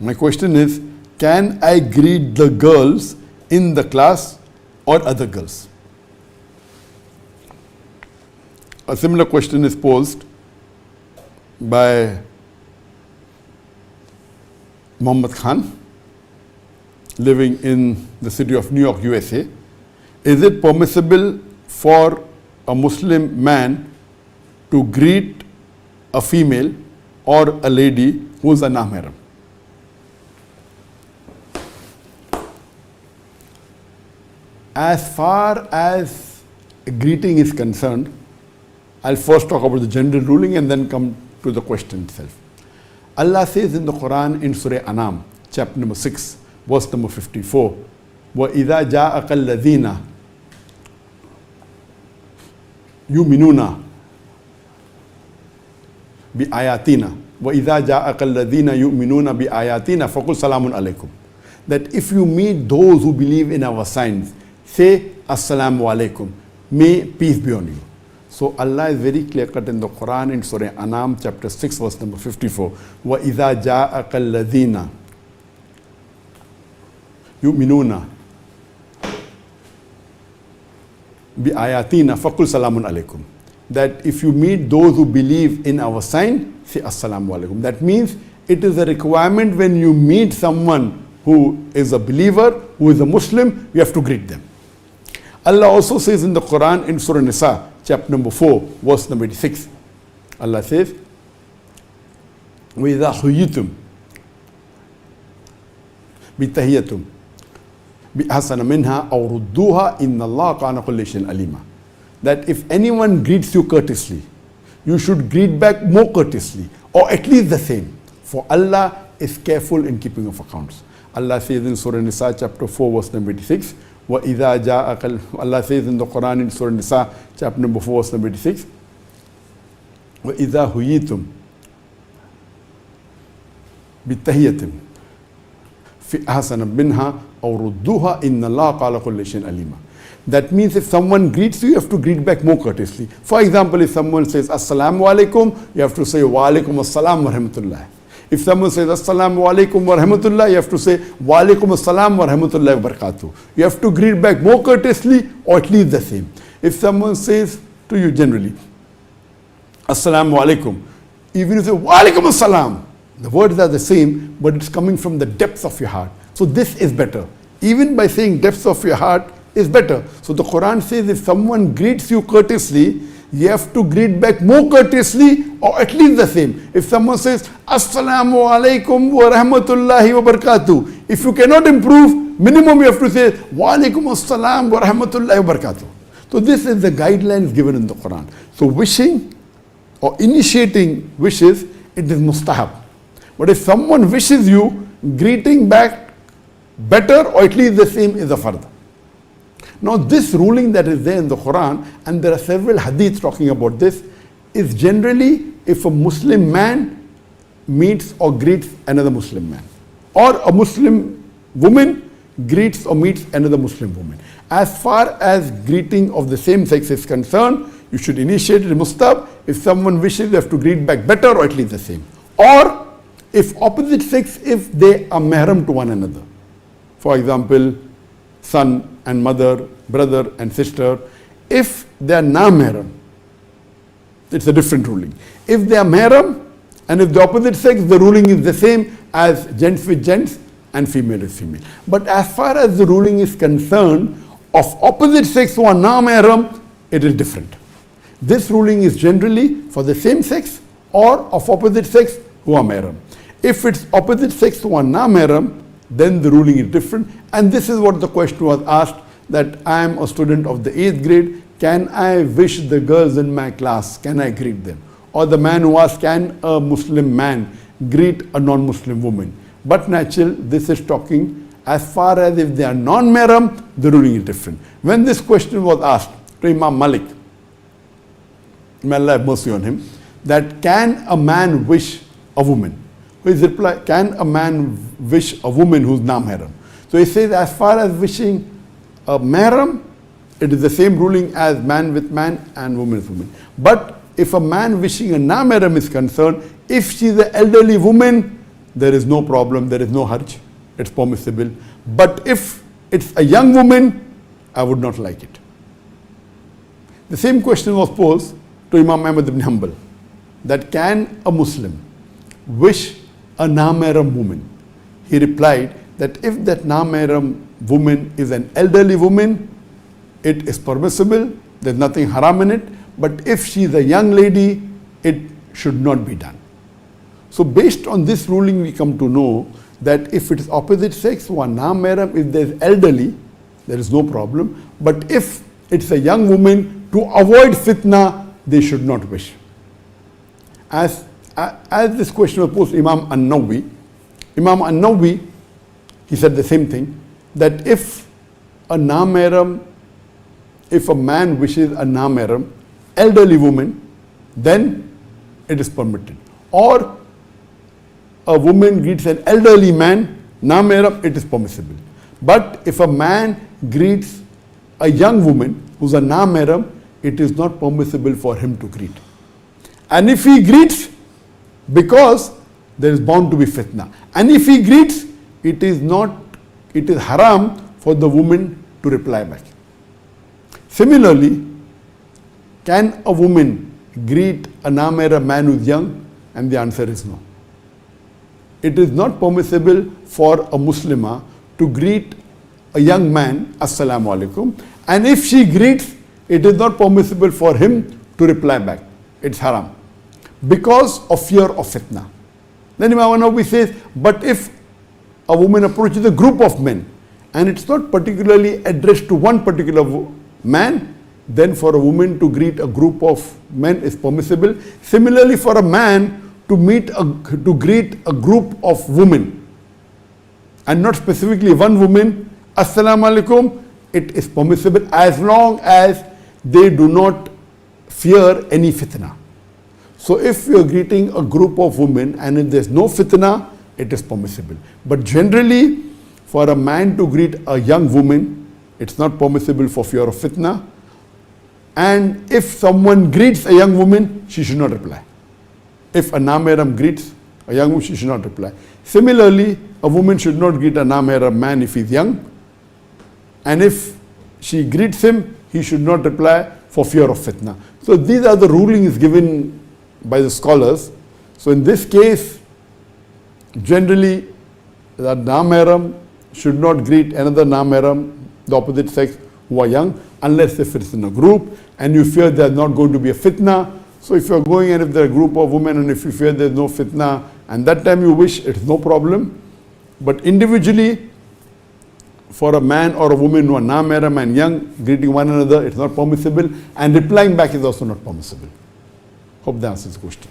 My question is, can I greet the girls in the class or other girls? A similar question is posed by Muhammad Khan, living in the city of New York, USA. Is it permissible for a Muslim man to greet a female or a lady who is a mahram? As far as greeting is concerned, I'll first talk about the general ruling and then come to the question itself. Allah says in the Quran in Surah Anam, chapter number 6, verse number 54, وَإِذَا جَاءَكَ الَّذِينَ يُؤْمِنُونَ بِآيَاتِنَا وَإِذَا جَاءَكَ الَّذِينَ يُؤْمِنُونَ بِآيَاتِنَا فَقُلْ سَلَامٌ عَلَيْكُمْ. That if you meet those who believe in our signs, say Assalamu alaikum, may peace be on you. So Allah is very clear cut in the Quran in Surah Anam chapter 6 verse number 54. وَإِذَا جَاءَكَ الَّذِينَ يُؤْمِنُونَ بِآيَاتِنَا فَقُلْ سَلَامٌ عَلَيْكُمْ. That if you meet those who believe in our sign, say Assalamu alaikum. That means it is a requirement when you meet someone who is a believer, who is a Muslim, you have to greet them. Allah also says in the Quran in Surah Nisa, chapter number 4, verse number 86. Allah says, وَإِذَا حُيِّتُمْ بِتَحِيَّةٍ بِأَحْسَنَ مِنْهَا أَوْ رُدُّوهَا إِنَّ اللَّهَ كَانَ كُلَّ شَيْءٍ عَلِيمًا. That if anyone greets you courteously, you should greet back more courteously, or at least the same. For Allah is careful in keeping of accounts. Allah says in Surah Nisa, chapter 4, verse number 86, وَإِذَا جَاءَكَ, Allah says in the Quran in Surah Nisa, chapter number 4, verse number 86, وَإِذَا هُيِّتُمْ بِالتَّحِيَّةٍ فِي أَحْسَنَ مِنْهَا أَوْ رُدُّوهَا إِنَّ اللَّهَ قَالَ كُلَّ شَيْءٍ عَلِيمًا. That means if someone greets you, you have to greet back more courteously. For example, if someone says Assalamu alaikum, you have to say Wa alaikum assalam wa rahmatullah. If someone says Assalamu alaikum wa rahmatullah, you have to say Wa alaikum assalam wa rahmatullahi wa barakatuh. You have to greet back more courteously or at least the same. If someone says to you generally Assalamu alaikum, even if you say Wa alaikum assalam, the words are the same, but it's coming from the depths of your heart. So this is better. Even by saying depths of your heart is better. So the Quran says if someone greets you courteously, you have to greet back more courteously or at least the same. If someone says Assalamu alaikum wa rahmatullahi wa barakatuh, if you cannot improve, minimum you have to say Wa alaikum assalam wa rahmatullahi wa barakatuh. So this is the guidelines given in the Quran. So wishing or initiating wishes, it is mustahab. But if someone wishes you, greeting back better or at least the same is a fard. Now this ruling that is there in the Quran, and there are several hadiths talking about this, is generally if a Muslim man meets or greets another Muslim man, or a Muslim woman greets or meets another Muslim woman. As far as greeting of the same sex is concerned, you should initiate it mustahab. If someone wishes, you have to greet back better or at least the same. Or if opposite sex, if they are mahram to one another. For example, son and mother, brother and sister, if they are mahram, it's a different ruling. If they are mahram and if the opposite sex, the ruling is the same as gents with gents and female with female. But as far as the ruling is concerned of opposite sex who are mahram, it is different. This ruling is generally for the same sex or of opposite sex who are mahram. If it's opposite sex who are mahram, then the ruling is different. And this is what the question was asked, that I am a student of the 8th grade, can I wish the girls in my class, can I greet them? Or the man who asked, can a Muslim man greet a non-Muslim woman? But naturally, this is talking as far as if they are non-mahram, the ruling is different. When this question was asked to Imam Malik, may Allah have mercy on him, that can a man wish a woman? His reply, can a man wish a woman who's non-mahram? So he says, as far as wishing a mahram, it is the same ruling as man with man and woman with woman. But if a man wishing a non-mahram is concerned, if she is an elderly woman, there is no problem, there is no harj, it's permissible. But if it's a young woman, I would not like it. The same question was posed to Imam Ahmad ibn Hanbal, that can a Muslim wish a na-mahram woman? He replied that if that na-mahram woman is an elderly woman, it is permissible, there's nothing haram in it. But if she is a young lady, it should not be done. So based on this ruling, we come to know that if it is opposite sex, one na-mahram, if there is elderly, there is no problem. But if it's a young woman, to avoid fitna, they should not wish. As this question was posed to Imam An-Nawawi, he said the same thing, that if a na-mahram, if a man wishes a na-mahram, elderly woman, then it is permitted. Or a woman greets an elderly man, na-mahram, it is permissible. But if a man greets a young woman who's a na-mahram, it is not permissible for him to greet. And if he greets, because there is bound to be fitna. And if he greets, it is haram for the woman to reply back. Similarly, can a woman greet a na-mahram man who is young? And the answer is no. It is not permissible for a Muslimah to greet a young man, Assalamu alaikum. And if she greets, it is not permissible for him to reply back. It's haram. Because of fear of fitna. Then Imam Nawawi says, but if a woman approaches a group of men, and it's not particularly addressed to one particular man, then for a woman to greet a group of men is permissible. Similarly, for a man to greet a group of women, and not specifically one woman, Assalamu alaikum, it is permissible as long as they do not fear any fitna. So if you are greeting a group of women and if there is no fitna, it is permissible. But generally, for a man to greet a young woman, it's not permissible for fear of fitna. And if someone greets a young woman, she should not reply. If a na-mahram greets a young woman, she should not reply. Similarly, a woman should not greet a na-mahram man if he is young. And if she greets him, he should not reply for fear of fitna. So these are the rulings given by the scholars. So in this case, generally, the na-mahram should not greet another na-mahram, the opposite sex, who are young, unless if it's in a group and you fear there's not going to be a fitna. So if you're going and if there are a group of women and if you fear there's no fitna, and that time you wish, it's no problem. But individually, for a man or a woman who are na-mahram and young, greeting one another, it's not permissible, and replying back is also not permissible. Hope that answers the question.